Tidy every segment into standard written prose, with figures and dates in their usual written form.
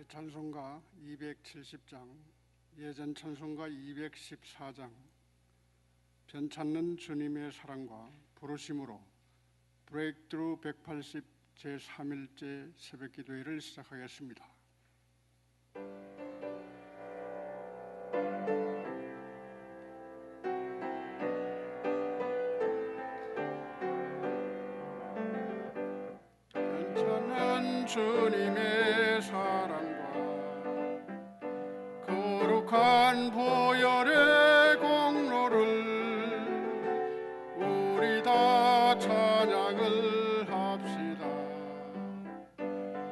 찬송가 270장, 예전 찬송가 214장, 변찮는 주님의 사랑과 부르심으로 브레이크트루 180 제3일째 새벽기도회를 시작하겠습니다. 변찮는 주님의 사랑과 거룩한 보혈의 공로를 우리 다 찬양을 합시다.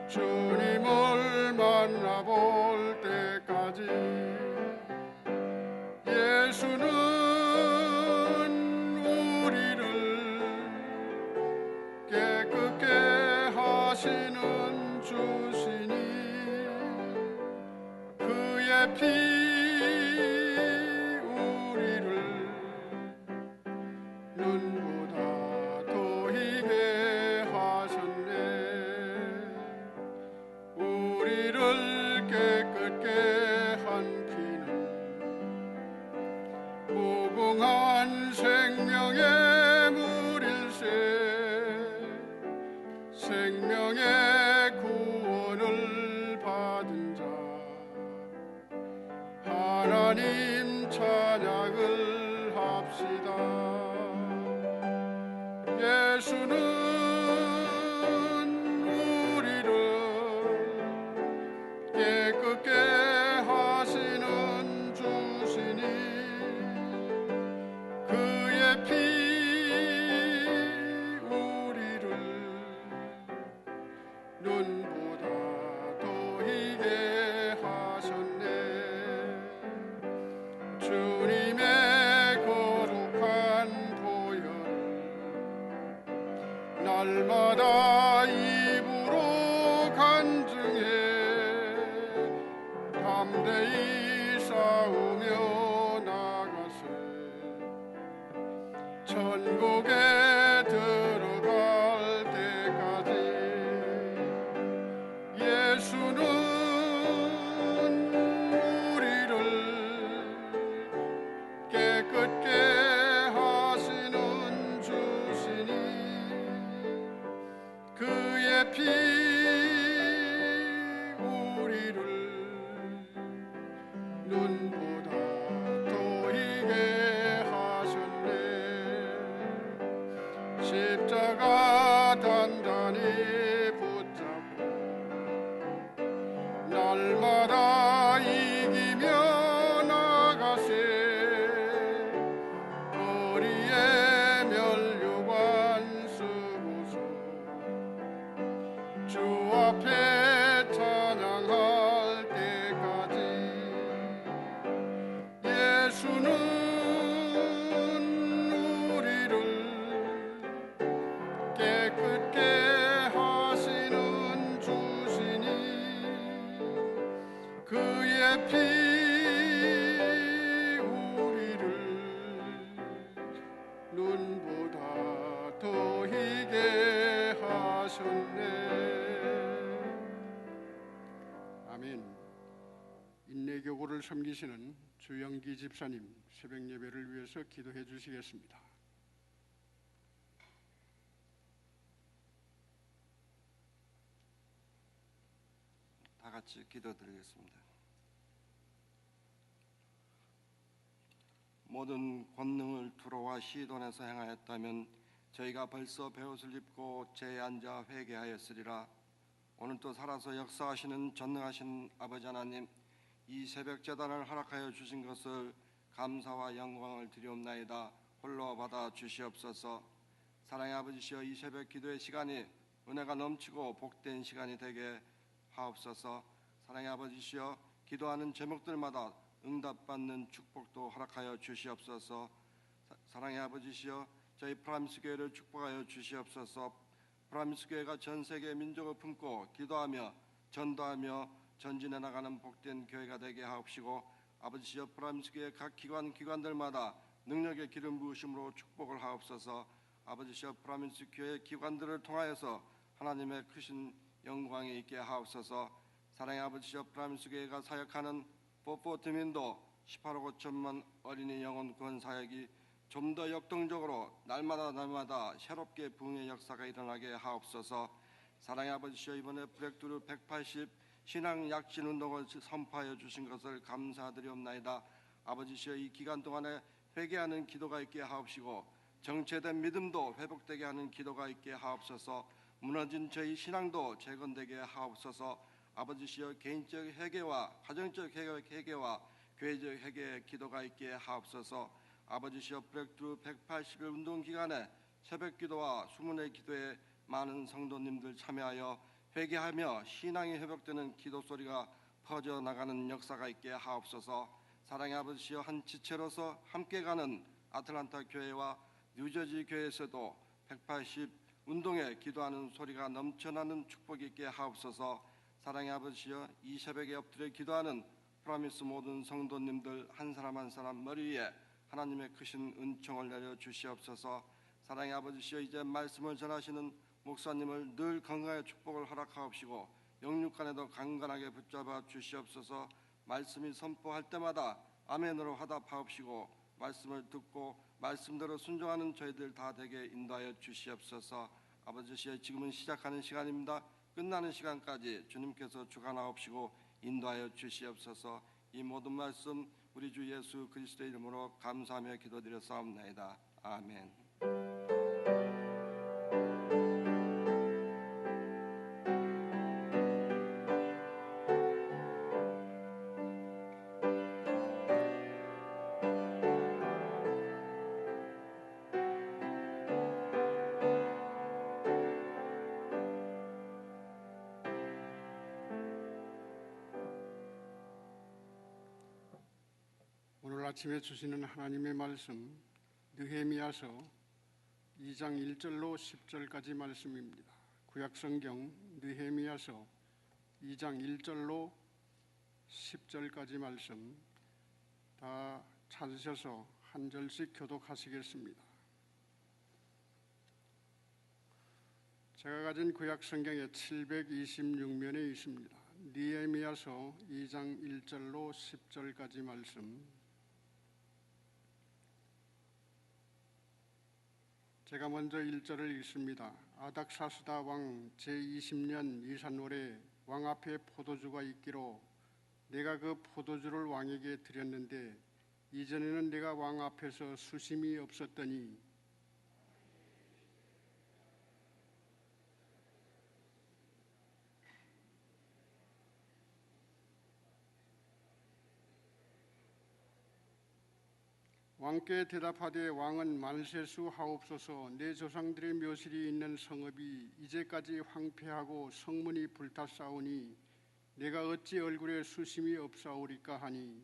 주님을 만나볼 때까지 예수는 우리를 깨끗게 하시는 주시니 그의 피 우리를 눈보다 더 희게 하셨네. 우리를 깨끗게 한 피는 무궁한 생명의 물일세. 생명의 구원을 받은 자 하나님 찬양을 합시다. 예수는 우리를 깨끗게 하시는 주시니 그의 피 우리를 눈보다 더 희게 하셨네. 주님의 거룩한 보혈 날마다 입으로 간증해 담대히 싸우며 나가세. 천국에 들어갈 때까지 예수는 우리를 깨끗게 하시는 주시니 그의 피 우리를 눈보다 더 희게 하셨네. 십자가 단단히 붙잡고 날마다 이기며 나가세. 거리에 면류관 쓰고서 주 앞에 찬양할 때까지 예수는 우리를 깨끗게 하시는 주시니 그의 피 우리를 눈보다 더 희게 하셨네. 아멘. 인내교구를 섬기시는 주영기 집사님 새벽 예배를 위해서 기도해 주시겠습니다. 다 같이 기도드리겠습니다. 모든 권능을 두로와 시돈에서 행하였다면 저희가 벌써 베옷을 입고 제에 앉아 회개하였으리라. 오늘도 살아서 역사하시는 전능하신 아버지 하나님, 이 새벽 제단을 허락하여 주신 것을 감사와 영광을 드리옵나이다. 홀로 받아 주시옵소서. 사랑의 아버지시여, 이 새벽 기도의 시간이 은혜가 넘치고 복된 시간이 되게 하옵소서. 사랑의 아버지시여, 기도하는 제목들마다 응답받는 축복도 허락하여 주시옵소서. 사랑의 아버지시여, 저희 프라미스 교회를 축복하여 주시옵소서. 프라미스 교회가 전 세계 민족을 품고 기도하며 전도하며 전진해 나가는 복된 교회가 되게 하옵시고, 아버지시여, 프라미스 교회 각 기관들마다 능력의 기름 부으심으로 축복을 하옵소서. 아버지시여, 프라미스 교회 기관들을 통하여서 하나님의 크신 영광이 있게 하옵소서. 사랑의 아버지여 프라미스 교회가 사역하는 포포트민도 18억 5천만 어린이 영혼 구원 사역이 좀 더 역동적으로 날마다 새롭게 부흥의 역사가 일어나게 하옵소서. 사랑의 아버지여 이번에 브렉트루 180 신앙 약진 운동을 선포하여 주신 것을 감사드리옵나이다. 아버지여 이 기간 동안에 회개하는 기도가 있게 하옵시고 정체된 믿음도 회복되게 하는 기도가 있게 하옵소서. 무너진 저희 신앙도 재건되게 하옵소서. 아버지여 개인적 회개와 가정적 회개와 교회적 회개의 기도가 있게 하옵소서. 아버지여 브렉트루 180일 운동 기간에 새벽 기도와 수문의 기도에 많은 성도님들 참여하여 회개하며 신앙이 회복되는 기도 소리가 퍼져나가는 역사가 있게 하옵소서. 사랑의 아버지여 한 지체로서 함께 가는 아틀란타 교회와 뉴저지 교회에서도 180 운동에 기도하는 소리가 넘쳐나는 축복이 있게 하옵소서. 사랑의 아버지여 이 새벽에 엎드려 기도하는 프라미스 모든 성도님들 한 사람 한 사람 머리 위에 하나님의 크신 은총을 내려 주시옵소서. 사랑의 아버지여 이제 말씀을 전하시는 목사님을 늘 건강의 축복을 허락하옵시고 영육간에도 강건하게 붙잡아 주시옵소서. 말씀이 선포할 때마다 아멘으로 화답하옵시고 말씀을 듣고 말씀대로 순종하는 저희들 다 되게 인도하여 주시옵소서. 아버지여 지금은 시작하는 시간입니다. 끝나는 시간까지 주님께서 주관하옵시고 인도하여 주시옵소서. 이 모든 말씀 우리 주 예수 그리스도의 이름으로 감사하며 기도드렸사옵나이다. 아멘. 오늘 아침에 주시는 하나님의 말씀 느헤미야서 2장 1절로 10절까지 말씀입니다. 구약성경 느헤미야서 2장 1절로 10절까지 말씀 다 찾으셔서 한 절씩 교독하시겠습니다. 제가 가진 구약성경에 726면에 있습니다. 느헤미야서 2장 1절로 10절까지 말씀 제가 먼저 1절을 읽습니다. 아닥사스다 왕 제20년 이산월에 왕 앞에 포도주가 있기로 내가 그 포도주를 왕에게 드렸는데 이전에는 내가 왕 앞에서 수심이 없었더니 왕께 대답하되 왕은 만세수 하옵소서. 내 조상들의 묘실이 있는 성읍이 이제까지 황폐하고 성문이 불탔사오니 내가 어찌 얼굴에 수심이 없사오리까 하니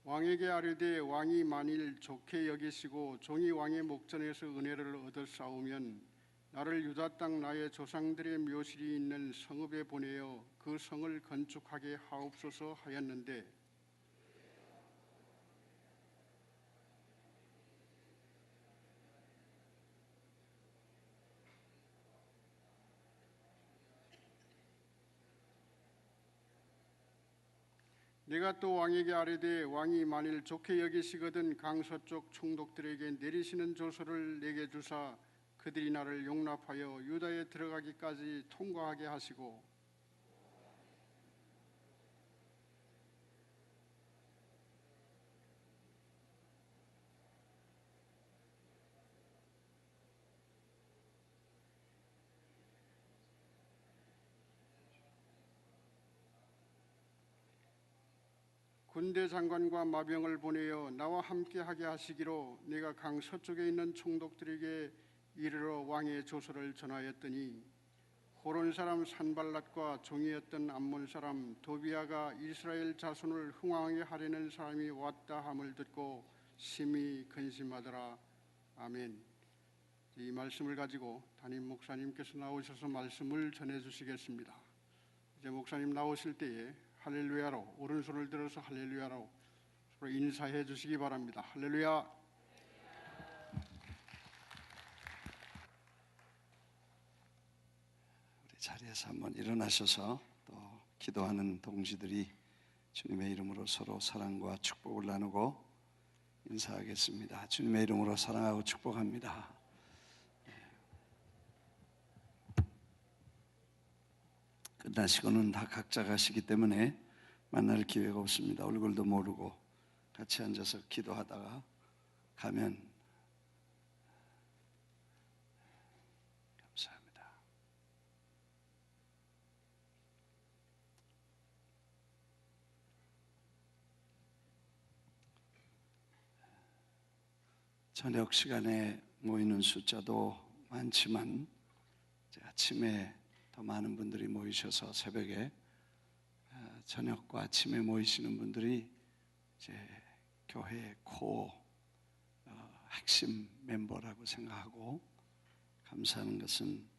왕에게 아뢰되 왕이 만일 좋게 여기시고 종이 왕의 목전에서 은혜를 얻었사오면 나를 유다 땅 나의 조상들의 묘실이 있는 성읍에 보내어 그 성을 건축하게 하옵소서 하였는데 내가 또 왕에게 아뢰되 왕이 만일 좋게 여기시거든 강서쪽 총독들에게 내리시는 조서를 내게 주사 그들이 나를 용납하여 유다에 들어가기까지 통과하게 하시고 군대 장관과 마병을 보내어 나와 함께 하게 하시기로 내가 강 서쪽에 있는 총독들에게 이르러 왕의 조서를 전하였더니 호론 사람 산발랏과 종이었던 암몬 사람 도비아가 이스라엘 자손을 흥왕하게 하려는 사람이 왔다 함을 듣고 심히 근심하더라. 아멘. 이 말씀을 가지고 담임 목사님께서 나오셔서 말씀을 전해주시겠습니다. 이제 목사님 나오실 때에 할렐루야로 오른손을 들어서 할렐루야로 서로 인사해 주시기 바랍니다. 할렐루야. 그래서 한번 일어나셔서 또 기도하는 동지들이 주님의 이름으로 서로 사랑과 축복을 나누고 인사하겠습니다. 주님의 이름으로 사랑하고 축복합니다. 끝나시고는 다 각자 가시기 때문에 만날 기회가 없습니다. 얼굴도 모르고 같이 앉아서 기도하다가 가면 감사합니다. 저녁 시간에 모이는 숫자도 많지만 아침에 더 많은 분들이 모이셔서 새벽에 저녁과 아침에 모이시는 분들이 이제 교회의 코어 핵심 멤버라고 생각하고 감사하는 것은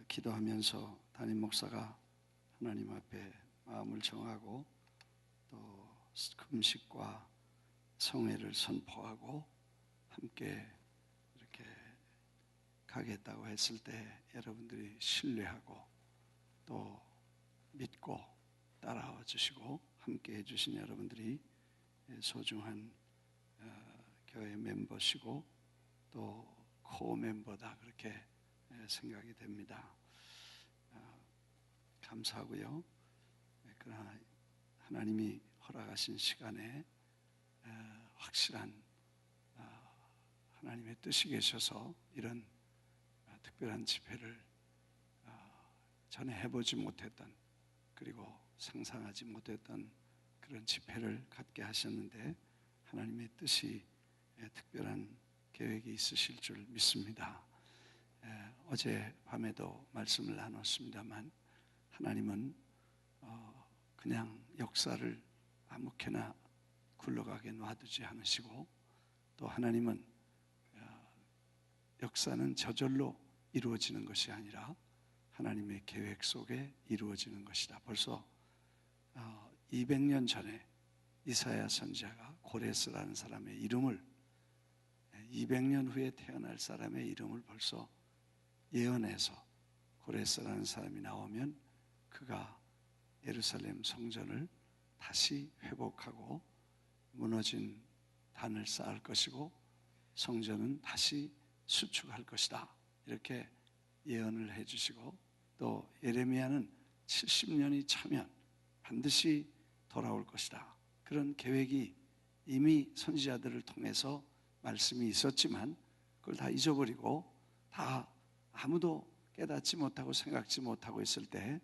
기도하면서 담임 목사가 하나님 앞에 마음을 정하고 또 금식과 성회를 선포하고 함께 이렇게 가겠다고 했을 때 여러분들이 신뢰하고 또 믿고 따라와 주시고 함께 해주신 여러분들이 소중한 교회 멤버시고 또 코어 멤버다 그렇게 생각이 됩니다. 감사하고요. 그러나 하나님이 허락하신 시간에 확실한 하나님의 뜻이 계셔서 이런 특별한 집회를 전에 해보지 못했던 그리고 상상하지 못했던 그런 집회를 갖게 하셨는데 하나님의 뜻이 특별한 계획이 있으실 줄 믿습니다. 어제 밤에도 말씀을 나눴습니다만 하나님은 그냥 역사를 아무렇게나 굴러가게 놔두지 않으시고 또 하나님은 역사는 저절로 이루어지는 것이 아니라 하나님의 계획 속에 이루어지는 것이다. 벌써 200년 전에 이사야 선지자가 고레스라는 사람의 이름을 200년 후에 태어날 사람의 이름을 벌써 예언해서 고레스라는 사람이 나오면 그가 예루살렘 성전을 다시 회복하고 무너진 단을 쌓을 것이고 성전은 다시 수축할 것이다. 이렇게 예언을 해주시고 또 예레미야는 70년이 차면 반드시 돌아올 것이다. 그런 계획이 이미 선지자들을 통해서 말씀이 있었지만 그걸 다 잊어버리고 다 아무도 깨닫지 못하고 생각지 못하고 있을 때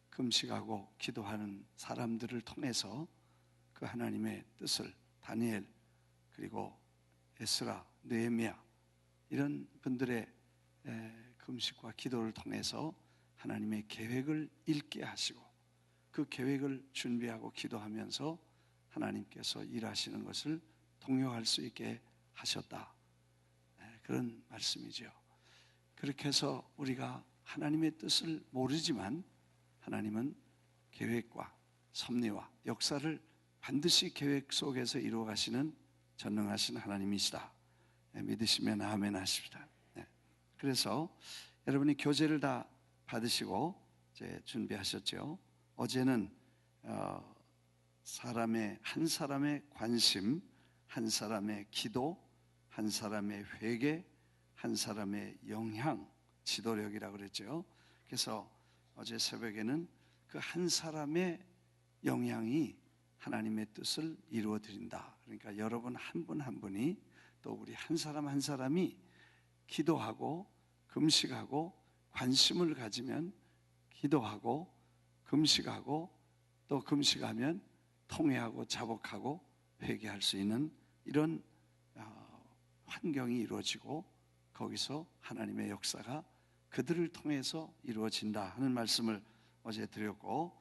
금식하고 기도하는 사람들을 통해서 그 하나님의 뜻을 다니엘 그리고 에스라, 느헤미야 이런 분들의 금식과 기도를 통해서 하나님의 계획을 읽게 하시고 그 계획을 준비하고 기도하면서 하나님께서 일하시는 것을 동요할 수 있게 하셨다. 그런 말씀이죠. 그렇게 해서 우리가 하나님의 뜻을 모르지만 하나님은 계획과 섭리와 역사를 반드시 계획 속에서 이루어 가시는 전능하신 하나님이시다. 믿으시면 아멘 하십시다. 그래서 여러분이 교제를 다 받으시고 이제 준비하셨죠. 어제는 한 사람의 관심, 한 사람의 기도, 한 사람의 회개, 한 사람의 영향, 지도력이라고 그랬죠. 그래서 어제 새벽에는 그 한 사람의 영향이 하나님의 뜻을 이루어 드린다. 그러니까 여러분 한 분 한 분이 또 우리 한 사람 한 사람이 기도하고 금식하고 관심을 가지면 기도하고 금식하고 또 금식하면 통회하고 자복하고 회개할 수 있는 이런 환경이 이루어지고 거기서 하나님의 역사가 그들을 통해서 이루어진다 하는 말씀을 어제 드렸고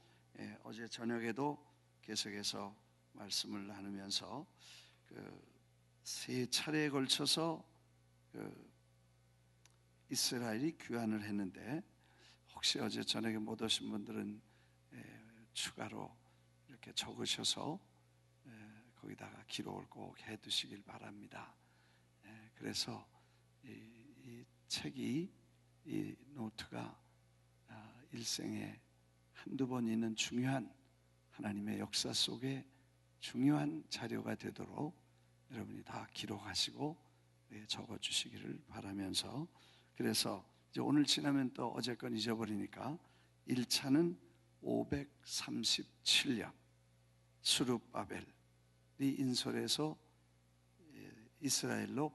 어제 저녁에도 계속해서 말씀을 나누면서 세 차례에 걸쳐서 이스라엘이 귀환을 했는데 혹시 어제 저녁에 못 오신 분들은 추가로 이렇게 적으셔서 거기다가 기록을 꼭 해두시길 바랍니다. 그래서 이 책이 이 노트가 일생에 한두 번 있는 중요한 하나님의 역사 속에 중요한 자료가 되도록 여러분이 다 기록하시고 적어주시기를 바라면서, 그래서 이제 오늘 지나면 또 어제 건 잊어버리니까 1차는 537년 스룹바벨이 인솔에서 이스라엘로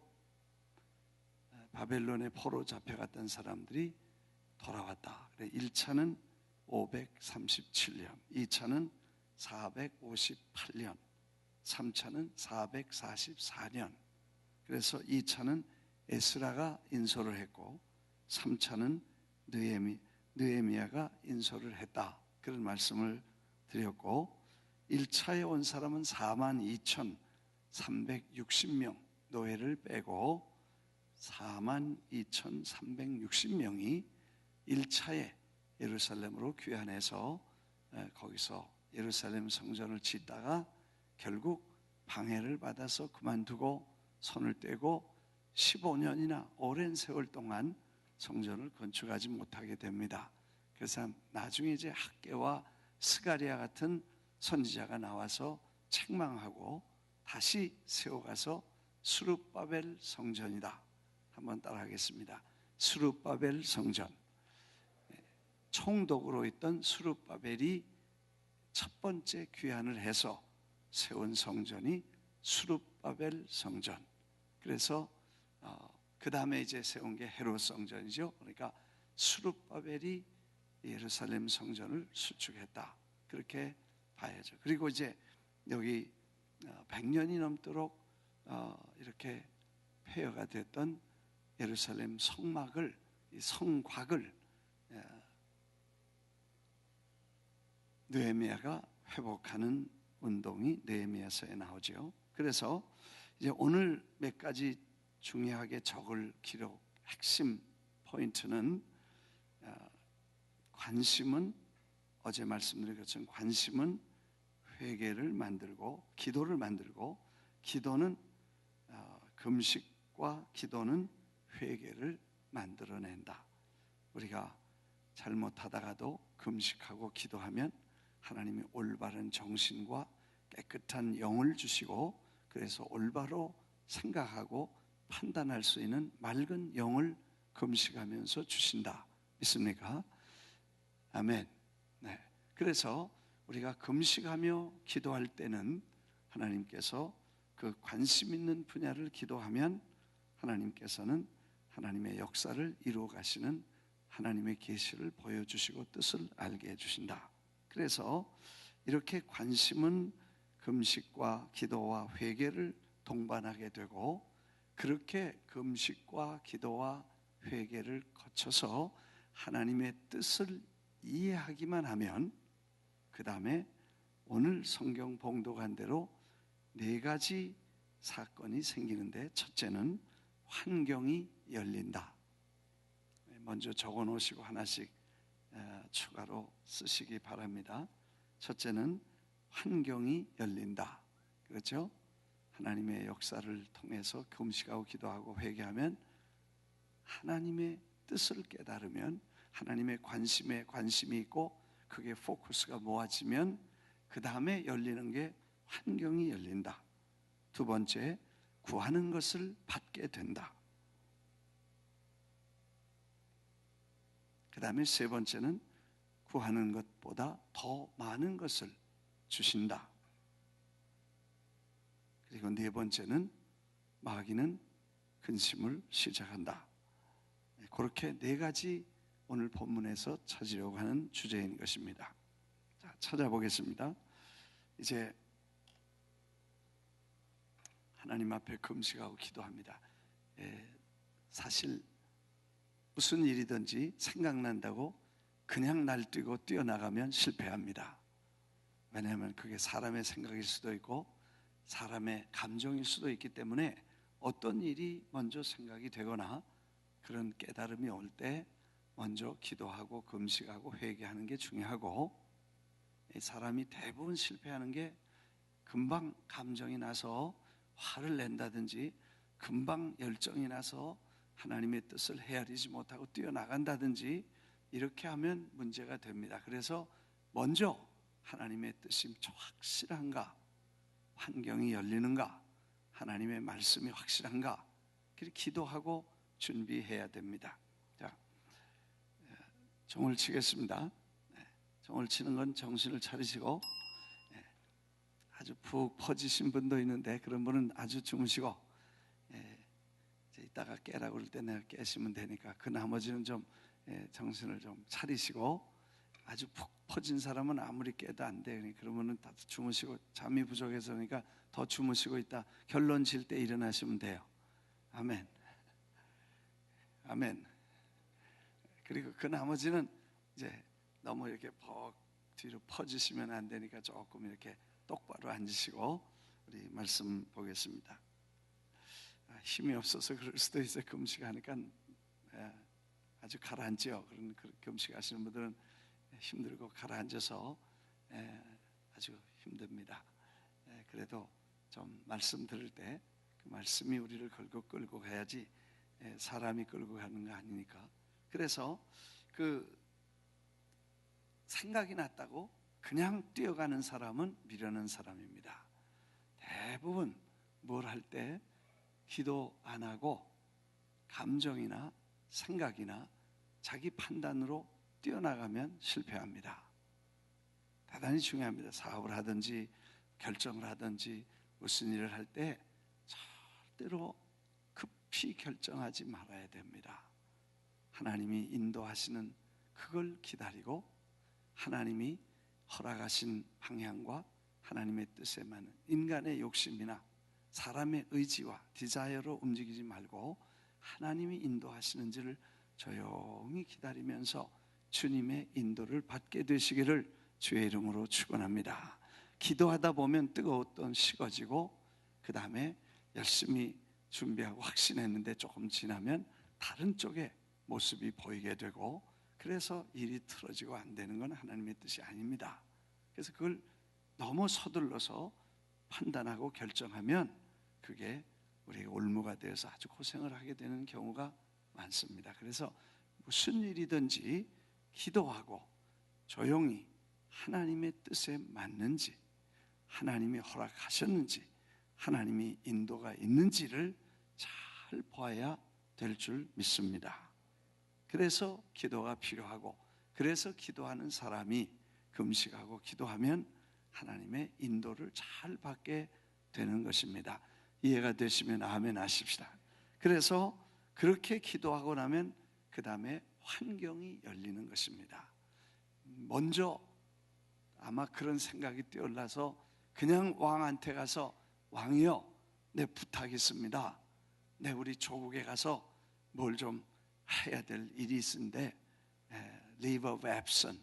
바벨론의 포로 잡혀갔던 사람들이 돌아왔다. 1차는 537년, 2차는 458년, 3차는 444년. 그래서 2차는 에스라가 인솔을 했고 3차는 느헤미야가 인솔을 했다. 그런 말씀을 드렸고, 1차에 온 사람은 42,360명, 노예를 빼고 42,360명이 1차에 예루살렘으로 귀환해서 거기서 예루살렘 성전을 짓다가 결국 방해를 받아서 그만두고 손을 떼고 15년이나 오랜 세월 동안 성전을 건축하지 못하게 됩니다. 그래서 나중에 이제 학개와 스가랴 같은 선지자가 나와서 책망하고 다시 세워가서 스룹바벨 성전이다. 한번 따라하겠습니다. 스룹바벨 성전. 총독으로 있던 스룹바벨이 첫 번째 귀환을 해서 세운 성전이 스룹바벨 성전. 그래서 그 다음에 이제 세운 게 헤롯 성전이죠. 그러니까 스룹바벨이 예루살렘 성전을 수축했다. 그렇게 봐야죠. 그리고 이제 여기 100년이 넘도록 이렇게 폐허가 됐던 예루살렘 성막을, 이 성곽을 느헤미야가 회복하는 운동이 느헤미야서에 나오죠. 그래서 이제 오늘 몇 가지 중요하게 적을 기록 핵심 포인트는, 관심은 어제 말씀드린 것처럼 관심은 회개를 만들고 기도를 만들고, 기도는 금식과 기도는 회개를 만들어낸다. 우리가 잘못하다가도 금식하고 기도하면 하나님이 올바른 정신과 깨끗한 영을 주시고, 그래서 올바로 생각하고 판단할 수 있는 맑은 영을 금식하면서 주신다. 믿습니까? 아멘. 네. 그래서 우리가 금식하며 기도할 때는 하나님께서 그 관심 있는 분야를 기도하면 하나님께서는 하나님의 역사를 이루어 가시는 하나님의 계시를 보여주시고 뜻을 알게 해주신다. 그래서 이렇게 관심은 금식과 기도와 회개를 동반하게 되고, 그렇게 금식과 기도와 회개를 거쳐서 하나님의 뜻을 이해하기만 하면 그 다음에 오늘 성경 봉독한 대로 4가지 사건이 생기는데, 첫째는 환경이 열린다. 먼저 적어 놓으시고 하나씩 추가로 쓰시기 바랍니다. 첫째는 환경이 열린다. 그렇죠? 하나님의 역사를 통해서 금식하고 기도하고 회개하면, 하나님의 뜻을 깨달으면, 하나님의 관심에 관심이 있고 그게 포커스가 모아지면 그 다음에 열리는 게 환경이 열린다. 두 번째, 구하는 것을 받게 된다. 그 다음에 세 번째는 구하는 것보다 더 많은 것을 주신다. 그리고 네 번째는 마귀는 근심을 시작한다. 그렇게 4가지 오늘 본문에서 찾으려고 하는 주제인 것입니다. 자, 찾아보겠습니다. 이제 하나님 앞에 금식하고 기도합니다. 사실 무슨 일이든지 생각난다고 그냥 날뛰고 뛰어나가면 실패합니다. 왜냐하면 그게 사람의 생각일 수도 있고 사람의 감정일 수도 있기 때문에, 어떤 일이 먼저 생각이 되거나 그런 깨달음이 올 때 먼저 기도하고 금식하고 회개하는 게 중요하고, 사람이 대부분 실패하는 게 금방 감정이 나서 화를 낸다든지, 금방 열정이 나서 하나님의 뜻을 헤아리지 못하고 뛰어나간다든지, 이렇게 하면 문제가 됩니다. 그래서 먼저 하나님의 뜻이 확실한가, 환경이 열리는가, 하나님의 말씀이 확실한가, 그렇게 기도하고 준비해야 됩니다. 자, 종을 치겠습니다. 종을 치는 건 정신을 차리시고, 아주 푹 퍼지신 분도 있는데 그런 분은 아주 주무시고, 이따가 깨라고 그럴 때 내가 깨시면 되니까 그 나머지는 좀 정신을 좀 차리시고, 아주 푹 퍼진 사람은 아무리 깨도 안 돼. 그러면은 다 주무시고, 잠이 부족해서 그러니까 더 주무시고 있다 결론 질 때 일어나시면 돼요. 아멘. 아멘. 그리고 그 나머지는 이제 너무 이렇게 뒤로 퍼지시면 안 되니까 조금 이렇게 똑바로 앉으시고 우리 말씀 보겠습니다. 힘이 없어서 그럴 수도 있어요. 금식하니까 아주 가라앉죠. 그런 금식하시는 분들은 힘들고 가라앉아서 아주 힘듭니다. 그래도 좀 말씀 들을 때 그 말씀이 우리를 끌고 가야지 사람이 끌고 가는 거 아니니까. 그래서 그 생각이 났다고 그냥 뛰어가는 사람은 미련한 사람입니다. 대부분 뭘 할 때 기도 안 하고 감정이나 생각이나 자기 판단으로 뛰어나가면 실패합니다. 대단히 중요합니다. 사업을 하든지 결정을 하든지 무슨 일을 할 때 절대로 급히 결정하지 말아야 됩니다. 하나님이 인도하시는 그걸 기다리고 하나님이 허락하신 방향과 하나님의 뜻에 맞는 인간의 욕심이나 사람의 의지와 디자이어로 움직이지 말고 하나님이 인도하시는지를 조용히 기다리면서 주님의 인도를 받게 되시기를 주의 이름으로 축원합니다. 기도하다 보면 뜨거웠던 식어지고 그 다음에 열심히 준비하고 확신했는데 조금 지나면 다른 쪽에 모습이 보이게 되고, 그래서 일이 틀어지고 안 되는 건 하나님의 뜻이 아닙니다. 그래서 그걸 너무 서둘러서 판단하고 결정하면 그게 우리의 올무가 되어서 아주 고생을 하게 되는 경우가 많습니다. 그래서 무슨 일이든지 기도하고 조용히 하나님의 뜻에 맞는지, 하나님이 허락하셨는지, 하나님이 인도가 있는지를 잘 봐야 될 줄 믿습니다. 그래서 기도가 필요하고, 그래서 기도하는 사람이 금식하고 기도하면 하나님의 인도를 잘 받게 되는 것입니다. 이해가 되시면 아멘 하십시다. 그래서 그렇게 기도하고 나면 그 다음에 환경이 열리는 것입니다. 먼저 아마 그런 생각이 뛰어올라서 그냥 왕한테 가서 왕이여, 내 부탁이 있습니다. 내 우리 조국에 가서 뭘 좀 해야 될 일이 있는데 leave of absence,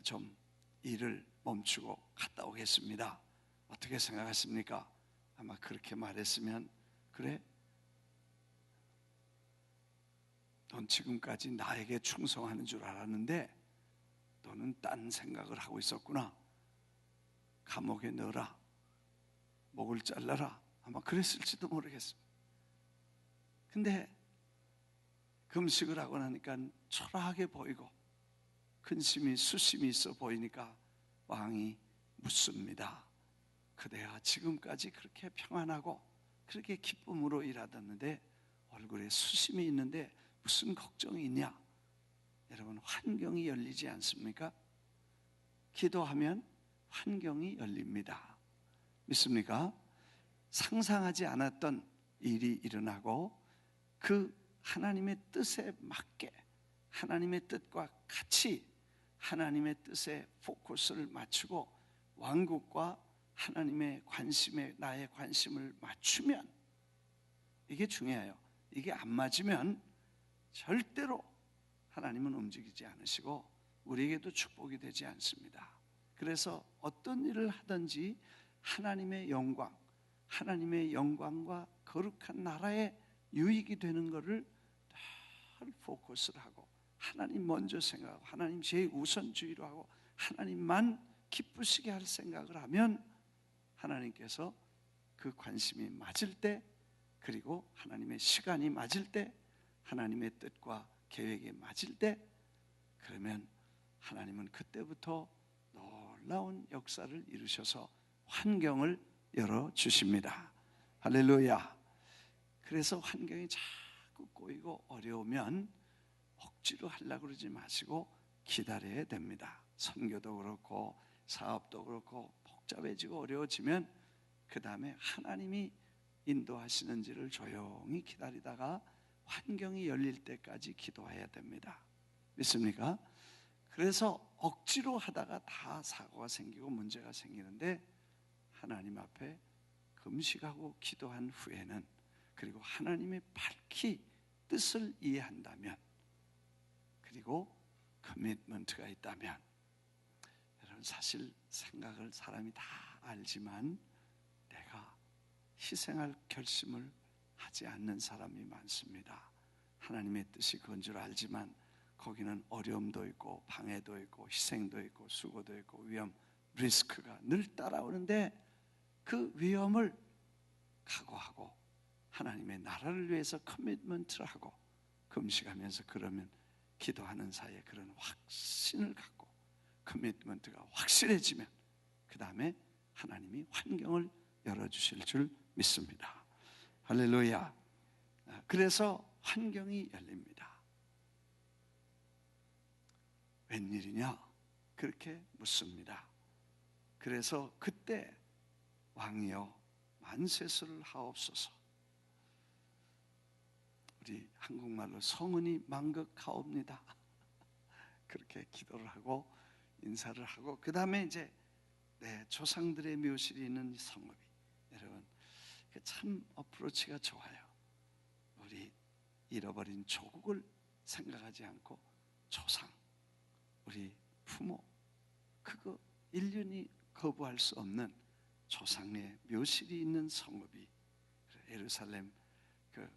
좀 일을 멈추고 갔다 오겠습니다. 어떻게 생각하십니까? 아마 그렇게 말했으면, 그래? 넌 지금까지 나에게 충성하는 줄 알았는데 너는 딴 생각을 하고 있었구나. 감옥에 넣어라, 목을 잘라라, 아마 그랬을지도 모르겠습니다. 근데 금식을 하고 나니까 초라하게 보이고 근심이 수심이 있어 보이니까 왕이 묻습니다. 그대야 지금까지 그렇게 평안하고 그렇게 기쁨으로 일하았는데 얼굴에 수심이 있는데 무슨 걱정이 있냐? 여러분, 환경이 열리지 않습니까? 기도하면 환경이 열립니다. 믿습니까? 상상하지 않았던 일이 일어나고 그 하나님의 뜻에 맞게, 하나님의 뜻과 같이 하나님의 뜻에 포커스를 맞추고 왕국과 하나님의 관심에 나의 관심을 맞추면, 이게 중요해요. 이게 안 맞으면 절대로 하나님은 움직이지 않으시고 우리에게도 축복이 되지 않습니다. 그래서 어떤 일을 하든지 하나님의 영광, 하나님의 영광과 거룩한 나라의 유익이 되는 것을 늘 포커스를 하고 하나님 먼저 생각하고 하나님 제우선주의로 하고 하나님만 기쁘시게 할 생각을 하면 하나님께서 그 관심이 맞을 때, 그리고 하나님의 시간이 맞을 때, 하나님의 뜻과 계획이 맞을 때 그러면 하나님은 그때부터 놀라운 역사를 이루셔서 환경을 열어주십니다. 할렐루야. 그래서 환경이 자꾸 꼬이고 어려우면 억지로 하려고 그러지 마시고 기다려야 됩니다. 선교도 그렇고 사업도 그렇고 복잡해지고 어려워지면 그 다음에 하나님이 인도하시는지를 조용히 기다리다가 환경이 열릴 때까지 기도해야 됩니다. 믿습니까? 그래서 억지로 하다가 다 사고가 생기고 문제가 생기는데 하나님 앞에 금식하고 기도한 후에는, 그리고 하나님의 밝히 뜻을 이해한다면, 그리고 커미트먼트가 있다면, 여러분 사실 생각을 사람이 다 알지만 내가 희생할 결심을 하지 않는 사람이 많습니다. 하나님의 뜻이 그건 줄 알지만 거기는 어려움도 있고 방해도 있고 희생도 있고 수고도 있고 위험, 리스크가 늘 따라오는데 그 위험을 각오하고 하나님의 나라를 위해서 커미트먼트를 하고 금식하면서 그러면 기도하는 사이에 그런 확신을 갖고 커미트먼트가 확실해지면 그 다음에 하나님이 환경을 열어주실 줄 믿습니다. 할렐루야. 그래서 환경이 열립니다. 웬일이냐? 그렇게 묻습니다. 그래서 그때 왕이여 만세수를 하옵소서. 우리 한국말로 성은이 만극하옵니다. 그렇게 기도를 하고 인사를 하고 그 다음에 이제 조상들의 묘실이 있는 성읍이, 여러분 참 어프로치가 좋아요. 우리 잃어버린 조국을 생각하지 않고 조상, 우리 부모, 그거 인륜이 거부할 수 없는 조상의 묘실이 있는 성읍이 예루살렘, 그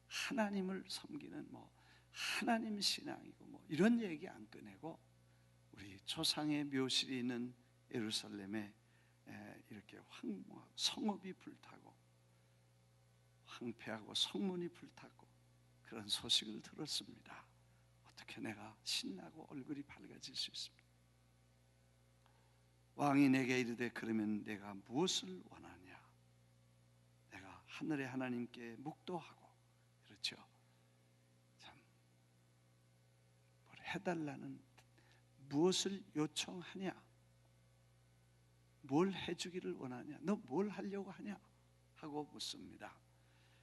하나님을 섬기는 뭐 하나님 신앙이고 뭐 이런 얘기 안 꺼내고 우리 조상의 묘실이 있는 예루살렘에 이렇게 황무하고 성읍이 불타고 황폐하고 성문이 불탔고 그런 소식을 들었습니다. 어떻게 내가 신나고 얼굴이 밝아질 수 있습니까? 왕이 내게 이르되 그러면 내가 무엇을 원하냐? 내가 하늘의 하나님께 묵도하고, 그렇죠? 참 뭘 해달라는, 무엇을 요청하냐? 뭘 해주기를 원하냐? 너 뭘 하려고 하냐? 하고 묻습니다.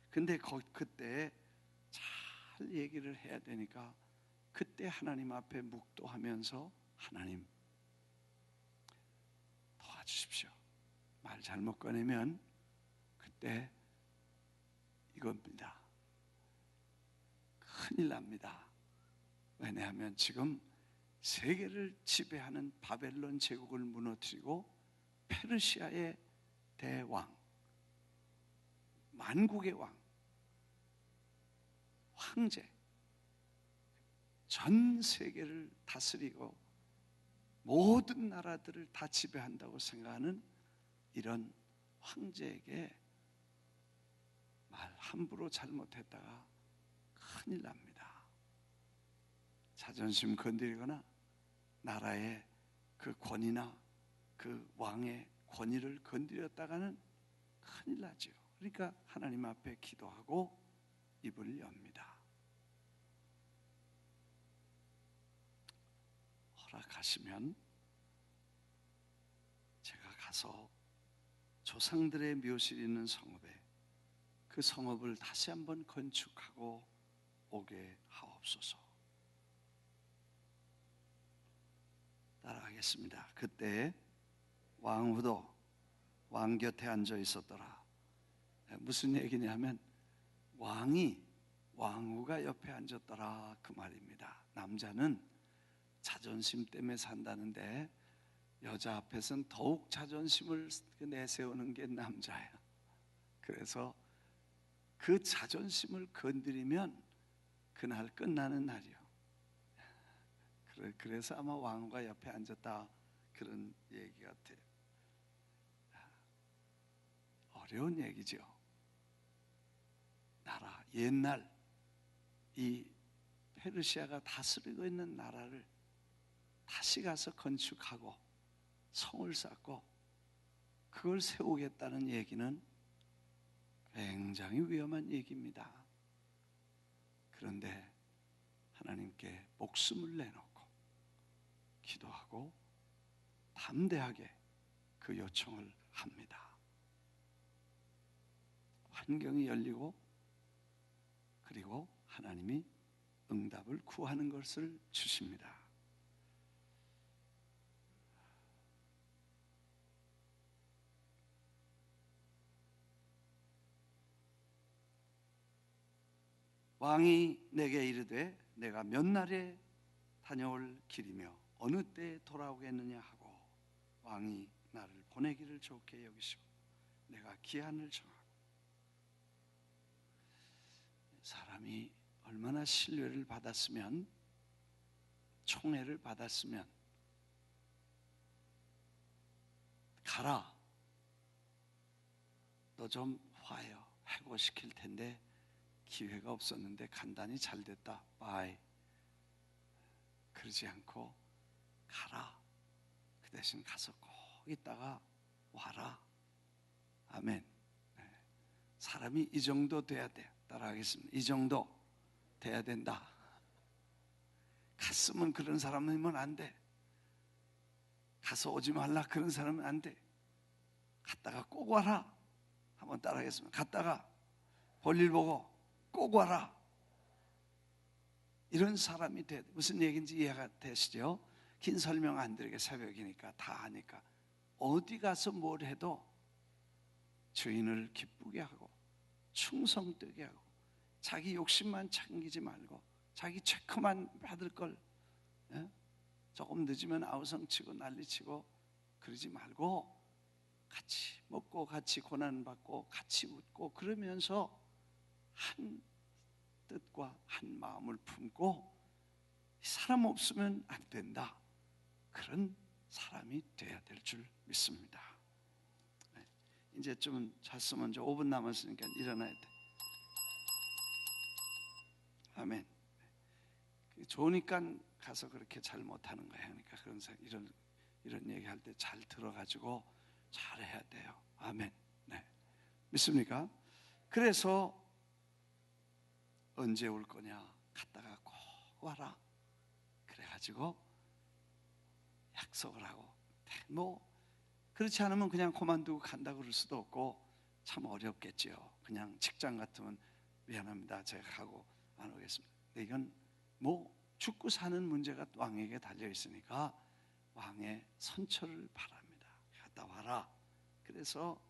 근데 그때 잘 얘기를 해야 되니까 그때 하나님 앞에 묵도하면서 하나님 도와주십시오. 말 잘못 꺼내면 그때 이겁니다. 큰일 납니다. 왜냐하면 지금 세계를 지배하는 바벨론 제국을 무너뜨리고 페르시아의 대왕, 만국의 왕, 황제, 전 세계를 다스리고 모든 나라들을 다 지배한다고 생각하는 이런 황제에게 말 함부로 잘못했다가 큰일 납니다. 자존심 건드리거나 나라의 그 권위나 그 왕의 권위를 건드렸다가는 큰일 나죠. 그러니까 하나님 앞에 기도하고 입을 엽니다. 허락하시면 제가 가서 조상들의 묘실이 있는 성읍에 그 성읍을 다시 한번 건축하고 오게 하옵소서. 따라하겠습니다. 그때 왕후도 왕 곁에 앉아 있었더라. 무슨 얘기냐면 왕후가 옆에 앉았더라 그 말입니다. 남자는 자존심 때문에 산다는데 여자 앞에서는 더욱 자존심을 내세우는 게 남자예요. 그래서 그 자존심을 건드리면 그날 끝나는 날이요. 그래서 아마 왕후가 옆에 앉았다 그런 얘기 같아요. 어려운 얘기죠. 나라, 옛날 이 페르시아가 다스리고 있는 나라를 다시 가서 건축하고 성을 쌓고 그걸 세우겠다는 얘기는 굉장히 위험한 얘기입니다. 그런데 하나님께 목숨을 내놓고 기도하고 담대하게 그 요청을 합니다. 환경이 열리고 그리고 하나님이 응답을 구하는 것을 주십니다. 왕이 내게 이르되 내가 몇 날에 다녀올 길이며 어느 때에 돌아오겠느냐 하고 왕이 나를 보내기를 좋게 여기시고 내가 기한을 정하고. 사람이 얼마나 신뢰를 받았으면, 총애를 받았으면 가라, 너 좀 화해요, 해고시킬 텐데 기회가 없었는데 간단히 잘 됐다, 바이. 그러지 않고 가라, 그 대신 가서 꼭 있다가 와라. 아멘. 네. 사람이 이 정도 돼야 돼. 따라하겠습니다. 이 정도 돼야 된다. 갔으면 그런 사람이면 안 돼. 가서 오지 말라 그런 사람은 안 돼. 갔다가 꼭 와라. 한번 따라하겠습니다. 갔다가 볼일 보고 꼭 와라. 이런 사람이 돼. 무슨 얘기인지 이해가 되시죠? 긴 설명 안 드리게, 새벽이니까 다 아니까. 어디 가서 뭘 해도 주인을 기쁘게 하고 충성되게 하고 자기 욕심만 챙기지 말고 자기 체크만 받을 걸, 조금 늦으면 아우성치고 난리치고 그러지 말고 같이 먹고 같이 고난받고 같이 웃고 그러면서 한 뜻과 한 마음을 품고 사람 없으면 안 된다, 그런 사람이 돼야 될 줄 믿습니다. 이제 좀 잤으면 이제 5분 남았으니까 일어나야 돼. 아멘. 좋으니까 가서 그렇게 잘 못하는 거야. 그러니까 이런 얘기할 때 잘 들어가지고 잘 해야 돼요. 아멘. 네. 믿습니까? 그래서 언제 올 거냐? 갔다가 꼭 와라. 그래가지고 약속을 하고, 뭐 그렇지 않으면 그냥 그만두고 간다 그럴 수도 없고 참 어렵겠지요. 그냥 직장 같으면 미안합니다, 제가 가고 안 오겠습니다. 근데 이건 뭐 죽고 사는 문제가 왕에게 달려 있으니까 왕의 선처를 바랍니다. 갔다 와라. 그래서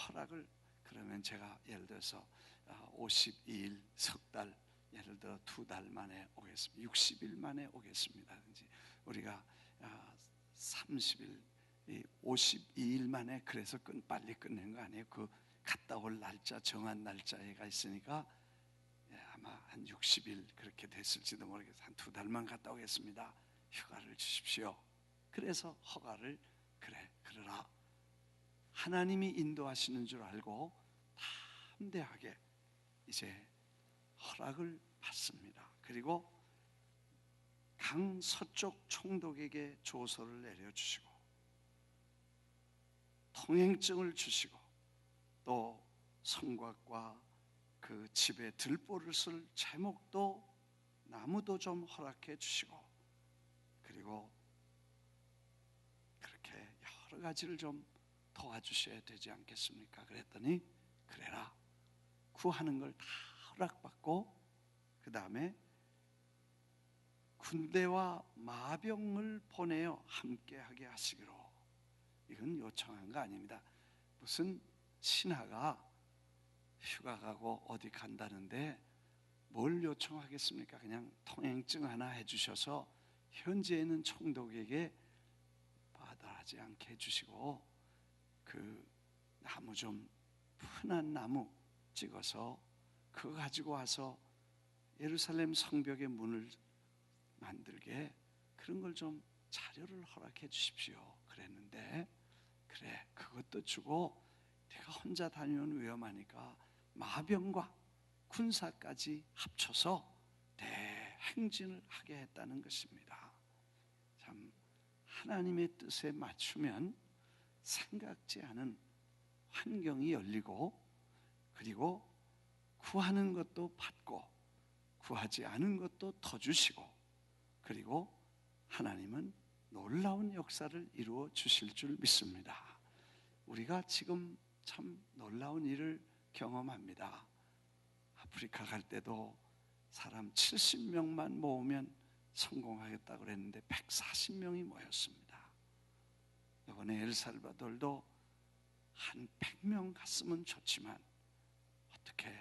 허락을, 그러면 제가 예를 들어서 52일, 석 달, 예를 들어 2달 만에 오겠습니다. 60일 만에 오겠습니다. 우리가 30일, 52일 만에 그래서 빨리 끝낸 거 아니에요? 그 갔다 올 날짜, 정한 날짜가 있으니까 아마 한 60일 그렇게 됐을지도 모르겠어요. 한 2달만 갔다 오겠습니다. 휴가를 주십시오. 그래서 허가를 그러라. 하나님이 인도하시는 줄 알고 담대하게 이제 허락을 받습니다. 그리고 강 서쪽 총독에게 조서를 내려주시고 통행증을 주시고 또 성곽과 그 집에 들보를 쓸 제목도 나무도 좀 허락해 주시고, 그리고 그렇게 여러 가지를 좀 도와주셔야 되지 않겠습니까? 그랬더니 그래라, 구하는 걸 다 허락받고 그 다음에 군대와 마병을 보내어 함께하게 하시기로. 이건 요청한 거 아닙니다. 무슨 신하가 휴가 가고 어디 간다는데 뭘 요청하겠습니까? 그냥 통행증 하나 해주셔서 현지에 있는 총독에게 받아하지 않게 해주시고 그 나무 좀 흔한 나무 찍어서 그거 가지고 와서 예루살렘 성벽의 문을 만들게, 그런 걸 좀 자료를 허락해 주십시오. 그랬는데 그래, 그것도 주고 내가 혼자 다니면 위험하니까 마병과 군사까지 합쳐서 대행진을 하게 했다는 것입니다. 참 하나님의 뜻에 맞추면 생각지 않은 환경이 열리고, 그리고 구하는 것도 받고 구하지 않은 것도 더 주시고, 그리고 하나님은 놀라운 역사를 이루어 주실 줄 믿습니다. 우리가 지금 참 놀라운 일을 경험합니다. 아프리카 갈 때도 사람 70명만 모으면 성공하겠다고 그랬는데 140명이 모였습니다. 이번에 엘살바도르도 한 100명 갔으면 좋지만 어떻게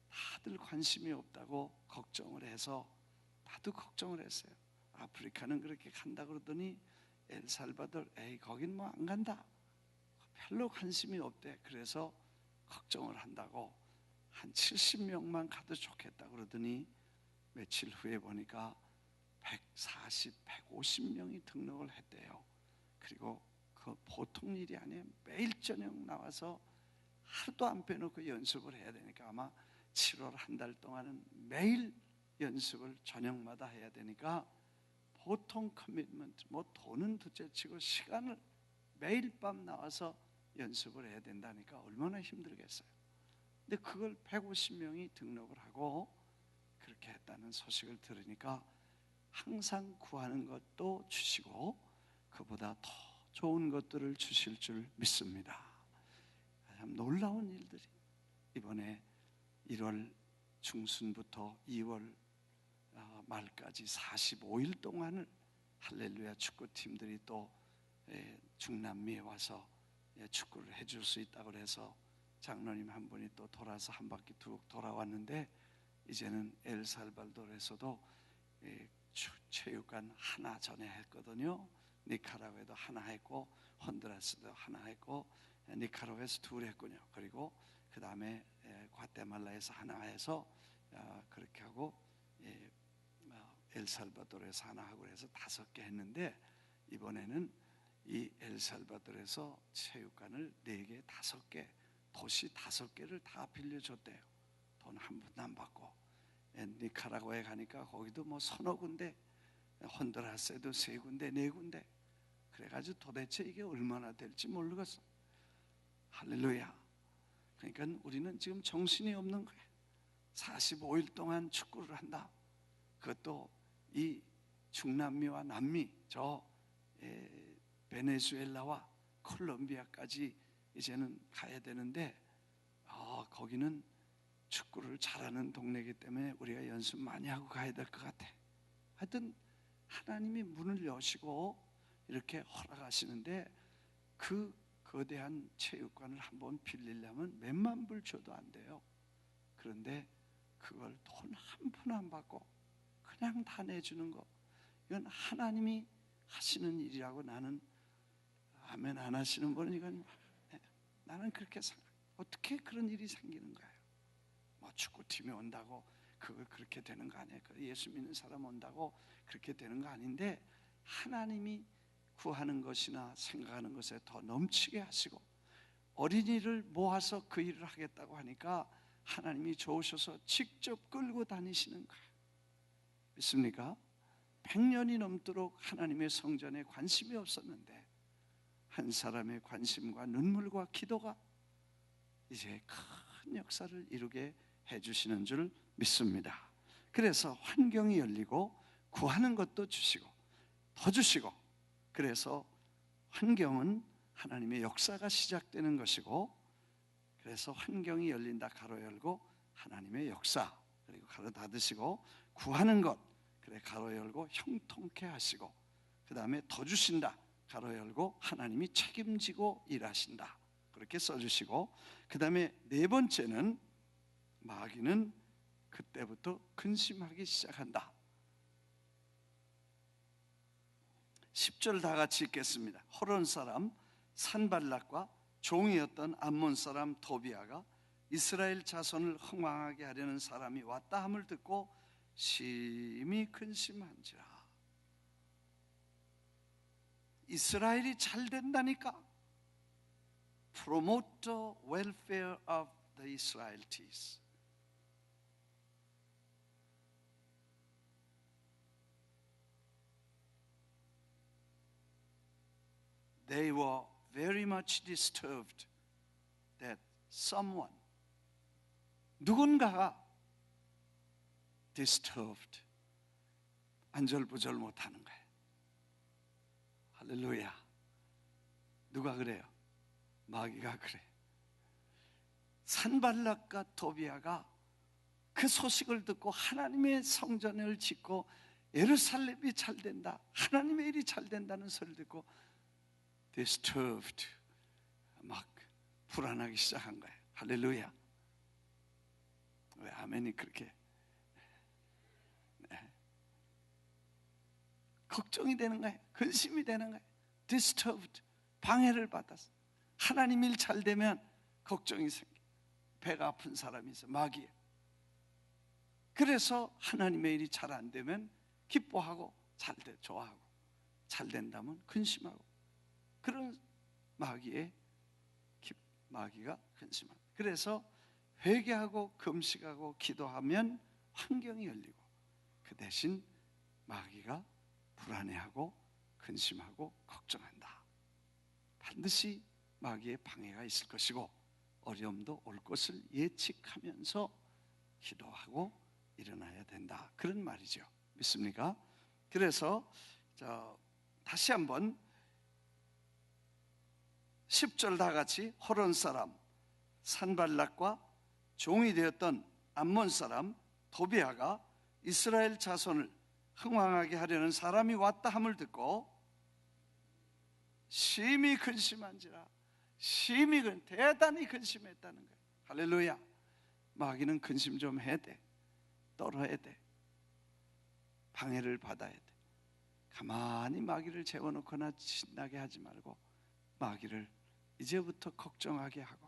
다들 관심이 없다고 걱정을 해서, 나도 걱정을 했어요. 아프리카는 그렇게 간다 그러더니 엘살바도르 에이 거긴 뭐 안 간다, 별로 관심이 없대. 그래서 걱정을 한다고 한 70명만 가도 좋겠다 그러더니 며칠 후에 보니까 140, 150명이 등록을 했대요. 그리고 그 보통 일이 아니에요. 매일 저녁 나와서 하루도 안 빼놓고 연습을 해야 되니까, 아마 7월 한 달 동안은 매일 연습을 저녁마다 해야 되니까 보통 커미트먼트, 뭐 돈은 둘째치고 시간을 매일 밤 나와서 연습을 해야 된다니까 얼마나 힘들겠어요. 근데 그걸 150명이 등록을 하고 그렇게 했다는 소식을 들으니까 항상 구하는 것도 주시고 그보다 더 좋은 것들을 주실 줄 믿습니다. 참 놀라운 일들이 이번에 1월 중순부터 2월 말까지 45일 동안을 할렐루야 축구팀들이 또 중남미에 와서 축구를 해줄 수 있다고 해서 장로님 한 분이 또 돌아서 한 바퀴 쭉 돌아왔는데, 이제는 엘살바도르에서도 체육관 하나 전에 했거든요. 니카라과에도 하나 했고 honduras 하나 했고 니카라과에서 둘 했군요. 그리고 그 다음에 과테말라에서 하나 해서 그렇게 하고 엘살바도르에서 하나 하고 해서 5개 했는데, 이번에는 이 엘살바도르에서 체육관을 4개, 5개, 도시 5개를 다 빌려줬대요. 돈 한 푼도 안 받고. 니카라과에 가니까 거기도 뭐 서너 군데, honduras 에도 3군데, 4군데. 그래가지고 도대체 이게 얼마나 될지 모르겠어. 할렐루야. 그러니까 우리는 지금 정신이 없는 거예요. 45일 동안 축구를 한다. 그것도 이 중남미와 남미, 저 베네수엘라와 콜롬비아까지 이제는 가야 되는데, 거기는 축구를 잘하는 동네이기 때문에 우리가 연습 많이 하고 가야 될 것 같아. 하여튼 하나님이 문을 여시고 이렇게 허락하시는데, 그 거대한 체육관을 한번 빌리려면 몇만 불 줘도 안 돼요. 그런데 그걸 돈 한 푼 안 받고 그냥 다 내주는 거, 이건 하나님이 하시는 일이라고 나는, 아멘 안 하시는 분은 이건 나는 그렇게 생각해. 어떻게 그런 일이 생기는 거예요? 뭐 축구팀이 온다고 그걸 그렇게 되는 거 아니에요. 예수 믿는 사람 온다고 그렇게 되는 거 아닌데, 하나님이 구하는 것이나 생각하는 것에 더 넘치게 하시고, 어린이를 모아서 그 일을 하겠다고 하니까 하나님이 좋으셔서 직접 끌고 다니시는 거예요. 믿습니까? 100년이 넘도록 하나님의 성전에 관심이 없었는데 한 사람의 관심과 눈물과 기도가 이제 큰 역사를 이루게 해주시는 줄 믿습니다. 그래서 환경이 열리고 구하는 것도 주시고 더 주시고, 그래서 환경은 하나님의 역사가 시작되는 것이고, 그래서 환경이 열린다 가로 열고 하나님의 역사, 그리고 가로 닫으시고 구하는 것, 그래 가로 열고 형통케 하시고, 그 다음에 더 주신다 가로 열고 하나님이 책임지고 일하신다 그렇게 써주시고, 그 다음에 4번째는 마귀는 그때부터 근심하기 시작한다. 10절 다 같이 읽겠습니다. 호론 사람 산발락과 종이었던 암몬 사람 도비아가 이스라엘 자손을 흥왕하게 하려는 사람이 왔다 함을 듣고 심히 근심한지라. 이스라엘이 잘 된다니까. Promote the welfare of the Israelites. they were very much disturbed that someone, 누군가가 disturbed, 안절부절 못하는 거예요. 할렐루야. 누가 그래요? 마귀가 그래. 산발락과 도비아가 그 소식을 듣고 하나님의 성전을 짓고 예루살렘이 잘 된다, 하나님의 일이 잘 된다는 소리를 듣고 disturbed, 막 불안하기 시작한 거예요. 할렐루야. 왜 아멘이 그렇게 걱정이 되는 거예요. 근심이 되는 거예요. disturbed, 방해를 받았어. 하나님 일 잘 되면 걱정이 생겨. 배가 아픈 사람이 있어, 마귀. 그래서 하나님의 일이 잘 안 되면 기뻐하고 잘 돼, 좋아하고, 잘 된다면 근심하고. 그런 마귀가 근심하고. 그래서 회개하고 금식하고 기도하면 환경이 열리고, 그 대신 마귀가 불안해하고 근심하고 걱정한다. 반드시 마귀의 방해가 있을 것이고 어려움도 올 것을 예측하면서 기도하고 일어나야 된다, 그런 말이죠. 믿습니까? 그래서 다시 한번 10절 다 같이, 호론 사람 산발락과 종이 되었던 암몬 사람 도비아가 이스라엘 자손을 흥왕하게 하려는 사람이 왔다 함을 듣고 심히 근심한지라. 대단히 근심했다는 거예요. 할렐루야. 마귀는 근심 좀 해야 돼. 떨어야 돼. 방해를 받아야 돼. 가만히 마귀를 재워놓거나 신나게 하지 말고 마귀를 이제부터 걱정하게 하고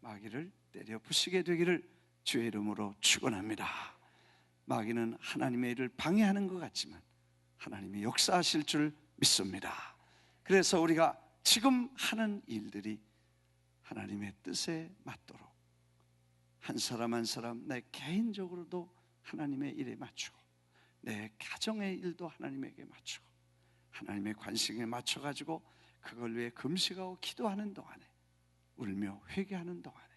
마귀를 때려 부시게 되기를 주의 이름으로 축원합니다. 마귀는 하나님의 일을 방해하는 것 같지만 하나님이 역사하실 줄 믿습니다. 그래서 우리가 지금 하는 일들이 하나님의 뜻에 맞도록 한 사람 한 사람 내 개인적으로도 하나님의 일에 맞추고 내 가정의 일도 하나님에게 맞추고 하나님의 관심에 맞춰가지고 그걸 위해 금식하고 기도하는 동안에, 울며 회개하는 동안에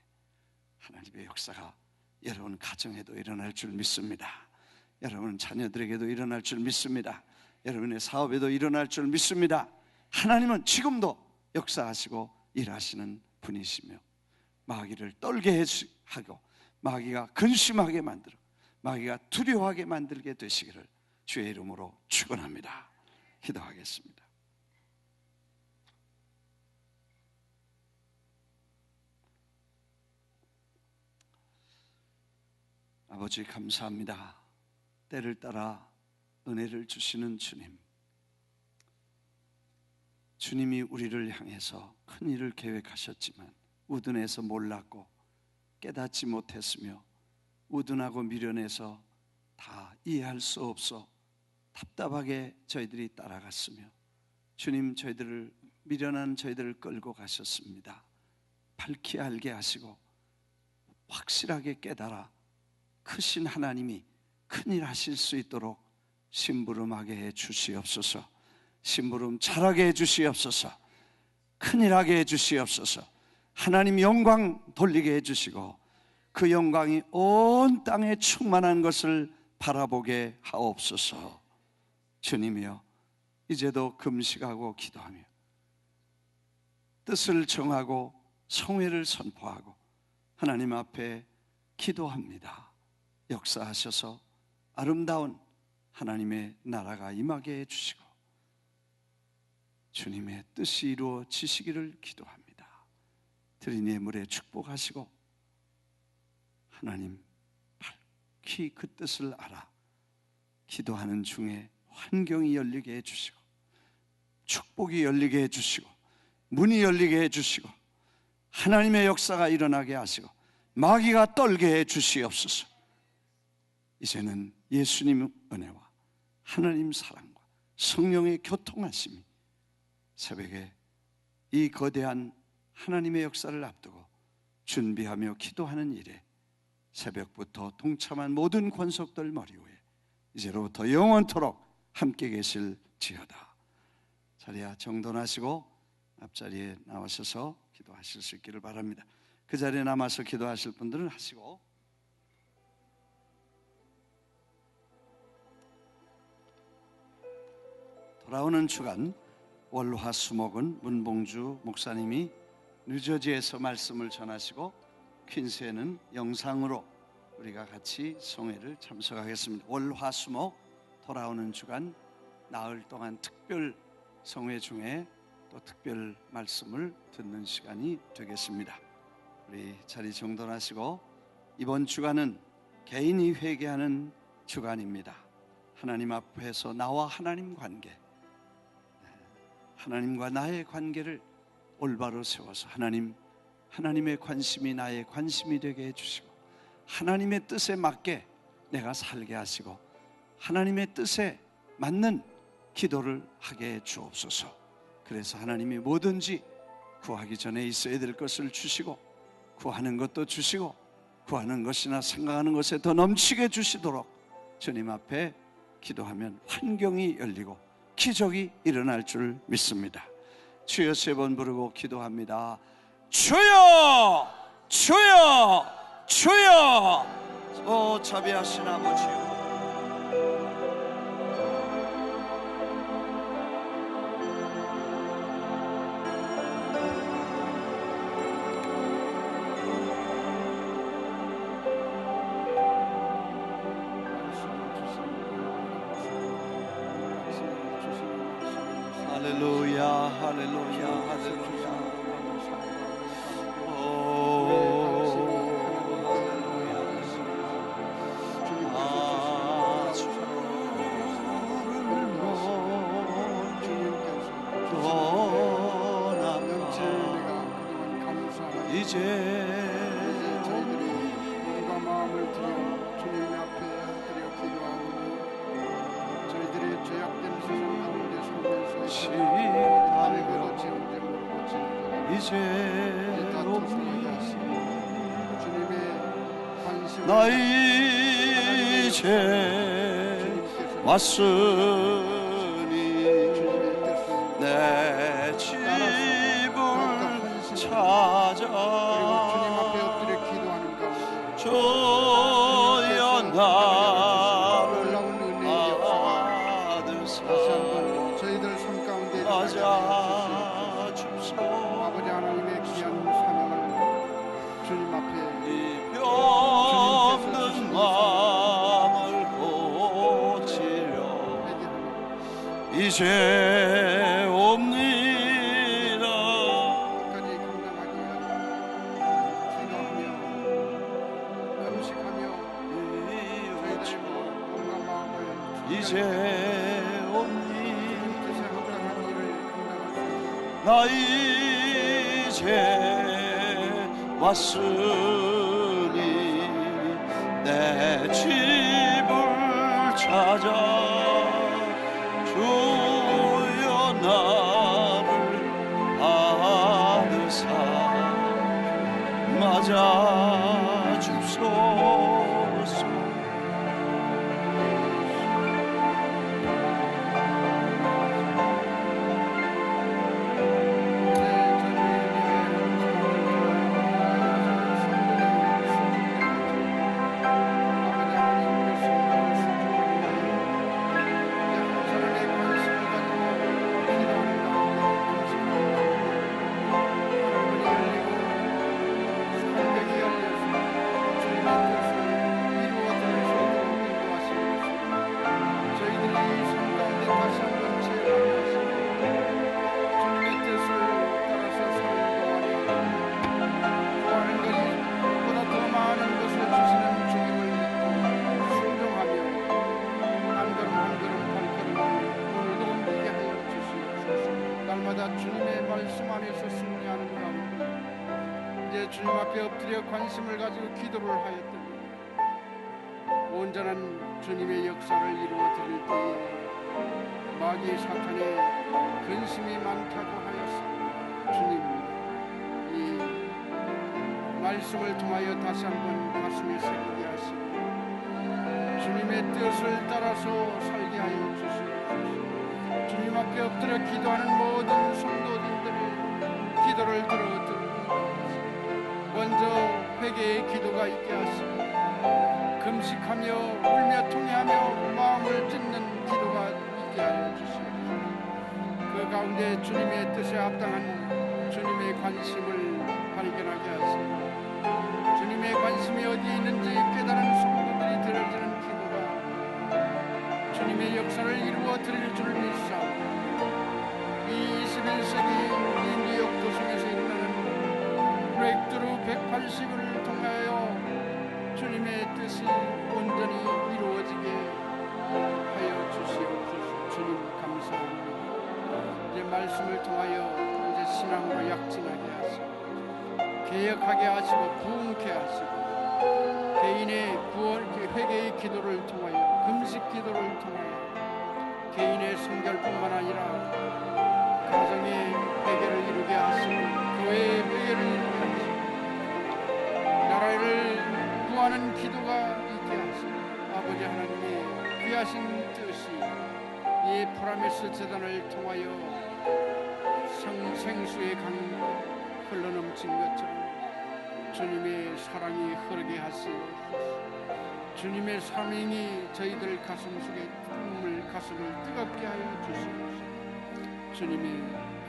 하나님의 역사가 여러분 가정에도 일어날 줄 믿습니다. 여러분 자녀들에게도 일어날 줄 믿습니다. 여러분의 사업에도 일어날 줄 믿습니다. 하나님은 지금도 역사하시고 일하시는 분이시며 마귀를 떨게 하고 마귀가 근심하게 만들어 마귀가 두려워하게 만들게 되시기를 주의 이름으로 축원합니다. 기도하겠습니다. 아버지 감사합니다. 때를 따라 은혜를 주시는 주님, 주님이 우리를 향해서 큰 일을 계획하셨지만 우둔해서 몰랐고 깨닫지 못했으며 우둔하고 미련해서 다 이해할 수 없어 답답하게 저희들이 따라갔으며 주님, 저희들을 미련한 저희들을 끌고 가셨습니다. 밝히 알게 하시고 확실하게 깨달아 크신 하나님이 큰일 하실 수 있도록 심부름하게 해 주시옵소서. 심부름 잘하게 해 주시옵소서. 큰일 하게 해 주시옵소서. 하나님 영광 돌리게 해 주시고 그 영광이 온 땅에 충만한 것을 바라보게 하옵소서. 주님이여, 이제도 금식하고 기도하며 뜻을 정하고 성회를 선포하고 하나님 앞에 기도합니다. 역사하셔서 아름다운 하나님의 나라가 임하게 해주시고 주님의 뜻이 이루어지시기를 기도합니다. 드린 예물에 축복하시고 하나님 밝히 그 뜻을 알아 기도하는 중에 환경이 열리게 해주시고 축복이 열리게 해주시고 문이 열리게 해주시고 하나님의 역사가 일어나게 하시고 마귀가 떨게 해주시옵소서. 이제는 예수님 은혜와 하나님 사랑과 성령의 교통하심이 새벽에 이 거대한 하나님의 역사를 앞두고 준비하며 기도하는 일에 새벽부터 동참한 모든 권속들 머리 위에 이제로부터 영원토록 함께 계실지어다. 자리야 정돈하시고 앞자리에 나오셔서 기도하실 수 있기를 바랍니다. 그 자리에 남아서 기도하실 분들은 하시고, 돌아오는 주간 월화수목은 문봉주 목사님이 뉴저지에서 말씀을 전하시고, 퀸스에는 영상으로 우리가 같이 성회를 참석하겠습니다. 월화수목 돌아오는 주간 나흘 동안 특별 성회 중에 또 특별 말씀을 듣는 시간이 되겠습니다. 우리 자리 정돈하시고, 이번 주간은 개인이 회개하는 주간입니다. 하나님 앞에서 나와 하나님 관계, 하나님과 나의 관계를 올바로 세워서 하나님의 관심이 나의 관심이 되게 해주시고, 하나님의 뜻에 맞게 내가 살게 하시고, 하나님의 뜻에 맞는 기도를 하게 해 주옵소서. 그래서 하나님이 뭐든지 구하기 전에 있어야 될 것을 주시고, 구하는 것도 주시고, 구하는 것이나 생각하는 것에 더 넘치게 주시도록 주님 앞에 기도하면 환경이 열리고 기적이 일어날 줄 믿습니다. 주여 3번 부르고 기도합니다. 주여, 주여, 주여. 자비하신 아버지여, 할렐루야, 할렐루야, 할렐루야. 이제 저희들이 몸과 마음을 들여 주님 앞에 드려 기도하고, 저희들이 죄악된 세상 가운데 살면서 알고도 지은지 모르고 지은 이제 다투스게 하시고, 주님의 관심을 나 이제 왔으니 주님의 뜻을 내 집을 찾아 그리고 주님 앞에 엎드려 기도하는 가운데 주여 나를 놀라운 은혜의 역사가 받으사 다시 한번 저희들 삶 가운데 일어나게 하여 주시옵소서. 아버지 하나님의 귀한 사명을 주님 앞에 병든 마음을 고치려 이제 옵니다. 끝까지 감당하기 위하여 기도하며 금식하며 저희들 몸과 마음을 이제 옵니다. 뜻에 합당한 일을 감당할 수 있도록 나 이제 왔으니 내 집을 찾아 주여 나를 받으사 맞아 주소서. 주님의 말씀 안에서 승리하는 가운데 이제 주님 앞에 엎드려 관심을 가지고 기도를 하였더니 온전한 주님의 역사를 이루어 드릴 때에 마귀 사탄의 근심이 많다고 하였사. 주님, 이 말씀을 통하여 다시 한번 가슴에 새기게 하시고 주님의 뜻을 따라서 살게 하여 주시옵소서. 주님 앞에 엎드려 기도하는 모든 성도님들을 기도가 있게 하시고 금식하며 울며 통회하며 마음을 찢는 기도가 있게 하여 주시옵소서. 그 가운데 주님의 뜻에 합당한 주님의 관심을 발견하게 하시고 주님의 관심이 어디에 있는지 깨달은 성도들이 드려지는 기도가 주님의 역사를 이루어 드릴 줄 믿사옵니다. 이 21세기 이 뉴욕 도성에서 일어나는 브레이크트루 180을 통하여 주님의 뜻이 온전히 이루어지게 하여 주시옵소서. 주님 감사합니다. 이제 말씀을 통하여 이제 신앙으로 약진하게 하시고 개혁하게 하시고 부흥케 하시고 개인의 구원 회개의 기도를 통하여 금식 기도를 통하여 개인의 성결뿐만 아니라 가정의 회개를 이루게 하시고 교회의 회개를 이루게 하시고 나라를 구하는 기도가 있게 하시고 아버지 하나님의 귀하신 뜻이 이 프라미스 재단을 통하여 생수의 강이 흘러넘친 것처럼 주님의 사랑이 흐르게 하시옵소서. 주님의 사명이 저희들 가슴 속에 가슴을 뜨겁게 하여 주시옵소서. 주님의